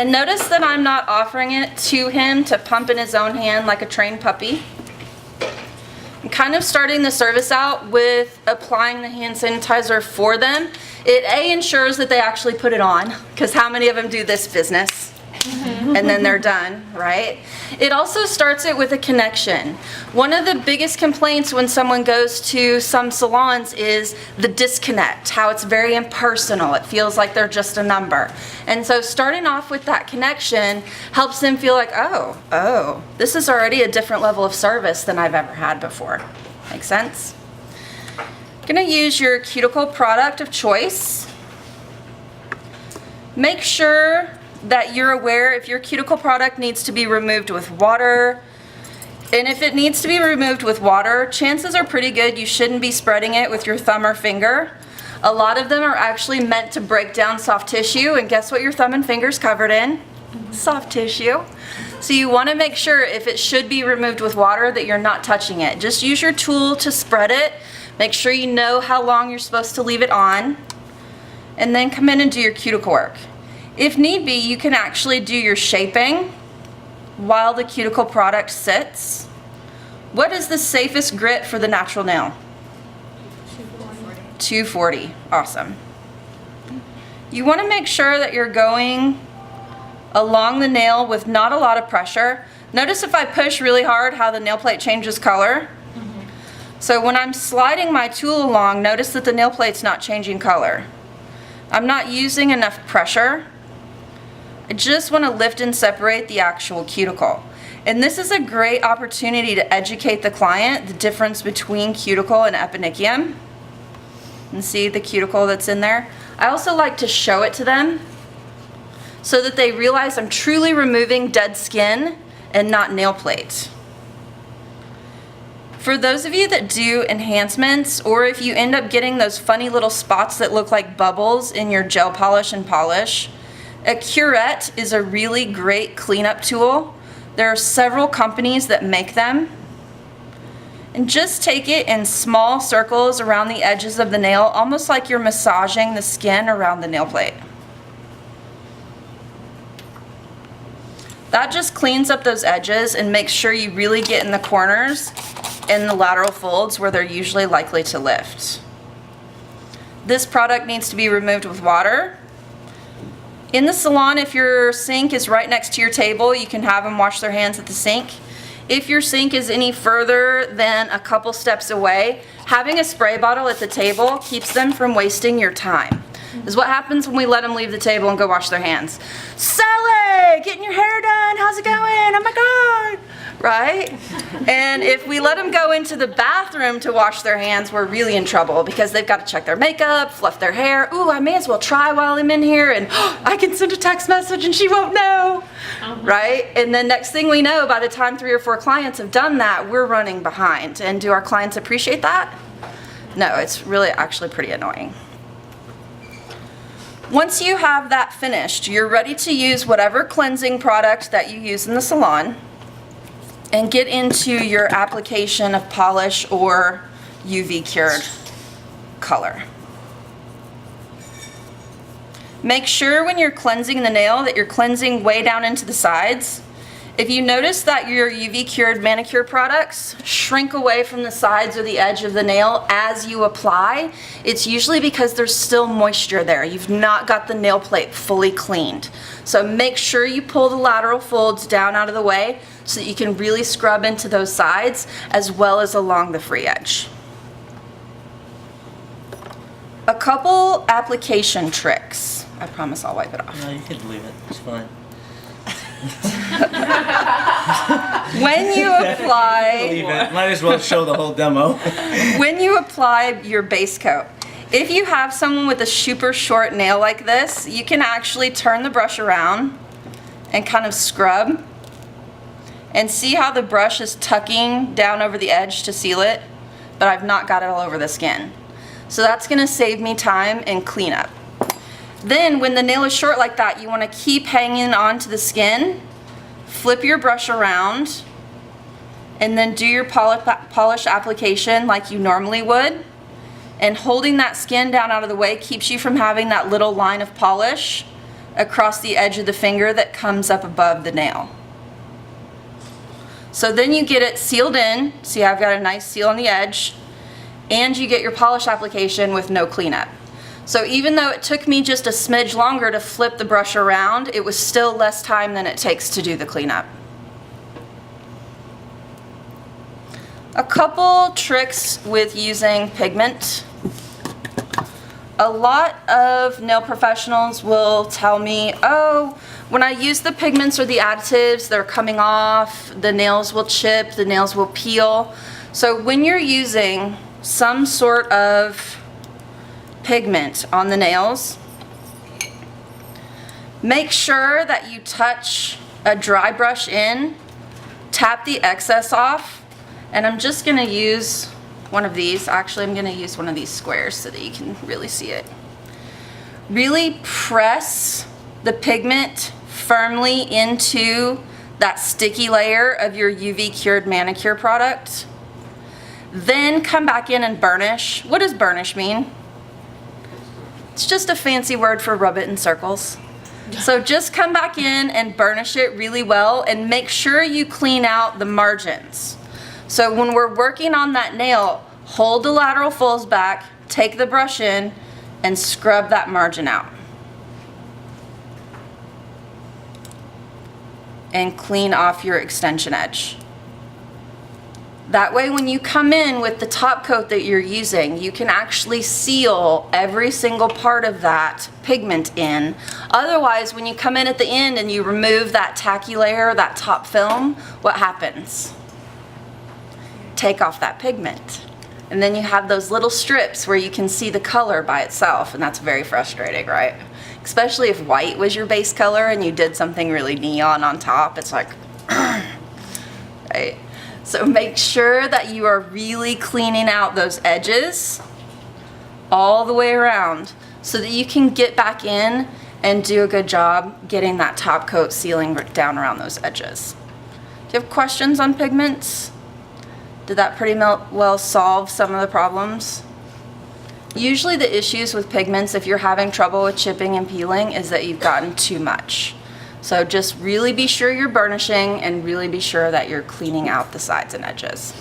And notice that I'm not offering it to him to pump in his own hand like a trained puppy. I'm kind of starting the service out with applying the hand sanitizer for them. It ensures that they actually put it on, because how many of them do this business? And then they're done, right? It also starts it with a connection. One of the biggest complaints when someone goes to some salons is the disconnect, how it's very impersonal. It feels like they're just a number. And so starting off with that connection helps them feel like, oh, this is already a different level of service than I've ever had before. Make sense? Gonna use your cuticle product of choice. Make sure that you're aware if your cuticle product needs to be removed with water. And if it needs to be removed with water, chances are pretty good you shouldn't be spreading it with your thumb or finger. A lot of them are actually meant to break down soft tissue, and guess what your thumb and finger's covered in? Soft tissue. So you want to make sure if it should be removed with water that you're not touching it. Just use your tool to spread it. Make sure you know how long you're supposed to leave it on, and then come in and do your cuticle work. If need be, you can actually do your shaping while the cuticle product sits. What is the safest grit for the natural nail? 240. Awesome. You want to make sure that you're going along the nail with not a lot of pressure. Notice if I push really hard how the nail plate changes color. So when I'm sliding my tool along, notice that the nail plate's not changing color. I'm not using enough pressure. I just want to lift and separate the actual cuticle. And this is a great opportunity to educate the client the difference between cuticle and eponychium. And see the cuticle that's in there? I also like to show it to them so that they realize I'm truly removing dead skin and not nail plate. For those of you that do enhancements, or if you end up getting those funny little spots that look like bubbles in your gel polish and polish, a curette is a really great cleanup tool. There are several companies that make them. And just take it in small circles around the edges of the nail, almost like you're massaging the skin around the nail plate. That just cleans up those edges and makes sure you really get in the corners and the lateral folds where they're usually likely to lift. This product needs to be removed with water. In the salon, if your sink is right next to your table, you can have them wash their hands at the sink. If your sink is any further than a couple steps away, having a spray bottle at the table keeps them from wasting your time. This is what happens when we let them leave the table and go wash their hands. Sally, getting your hair done, how's it going? Oh my God, right? And if we let them go into the bathroom to wash their hands, we're really in trouble because they've got to check their makeup, fluff their hair. Ooh, I may as well try while I'm in here, and I can send a text message and she won't know, right? And then next thing we know, by the time 3 or 4 clients have done that, we're running behind. And do our clients appreciate that? No, it's really actually pretty annoying. Once you have that finished, you're ready to use whatever cleansing product that you use in the salon and get into your application of polish or UV cured color. Make sure when you're cleansing the nail that you're cleansing way down into the sides. If you notice that your UV cured manicure products shrink away from the sides or the edge of the nail as you apply, it's usually because there's still moisture there. You've not got the nail plate fully cleaned. So make sure you pull the lateral folds down out of the way so that you can really scrub into those sides as well as along the free edge. A couple application tricks. I promise I'll wipe it off. No, you can leave it. It's fine. When you apply, Leave it. Might as well show the whole demo. when you apply your base coat, if you have someone with a super short nail like this, you can actually turn the brush around and kind of scrub and see how the brush is tucking down over the edge to seal it, but I've not got it all over the skin. So that's going to save me time and cleanup. Then when the nail is short like that, you want to keep hanging onto the skin, flip your brush around, and then do your polish application like you normally would. And holding that skin down out of the way keeps you from having that little line of polish across the edge of the finger that comes up above the nail. So then you get it sealed in. See, I've got a nice seal on the edge, and you get your polish application with no cleanup. So even though it took me just a smidge longer to flip the brush around, it was still less time than it takes to do the cleanup. A couple tricks with using pigment. A lot of nail professionals will tell me, oh, when I use the pigments or the additives, they're coming off, the nails will chip, the nails will peel. So when you're using some sort of pigment on the nails, make sure that you touch a dry brush in, tap the excess off, and I'm just gonna use one of these. Actually, I'm gonna use one of these squares so that you can really see it. Really press the pigment firmly into that sticky layer of your UV cured manicure product. Then come back in and burnish. What does burnish mean? It's just a fancy word for rub it in circles. So just come back in and burnish it really well, and make sure you clean out the margins. So when we're working on that nail, hold the lateral folds back, take the brush in, and scrub that margin out. And clean off your extension edge. That way when you come in with the top coat that you're using, you can actually seal every single part of that pigment in. Otherwise, when you come in at the end and you remove that tacky layer, that top film, what happens? Take off that pigment. And then you have those little strips where you can see the color by itself, and that's very frustrating, right? Especially if white was your base color and you did something really neon on top, it's like, right? So make sure that you are really cleaning out those edges all the way around so that you can get back in and do a good job getting that top coat sealing down around those edges. Do you have questions on pigments? Did that pretty well solve some of the problems? Usually the issues with pigments, if you're having trouble with chipping and peeling, is that you've gotten too much. So just really be sure you're burnishing and really be sure that you're cleaning out the sides and edges.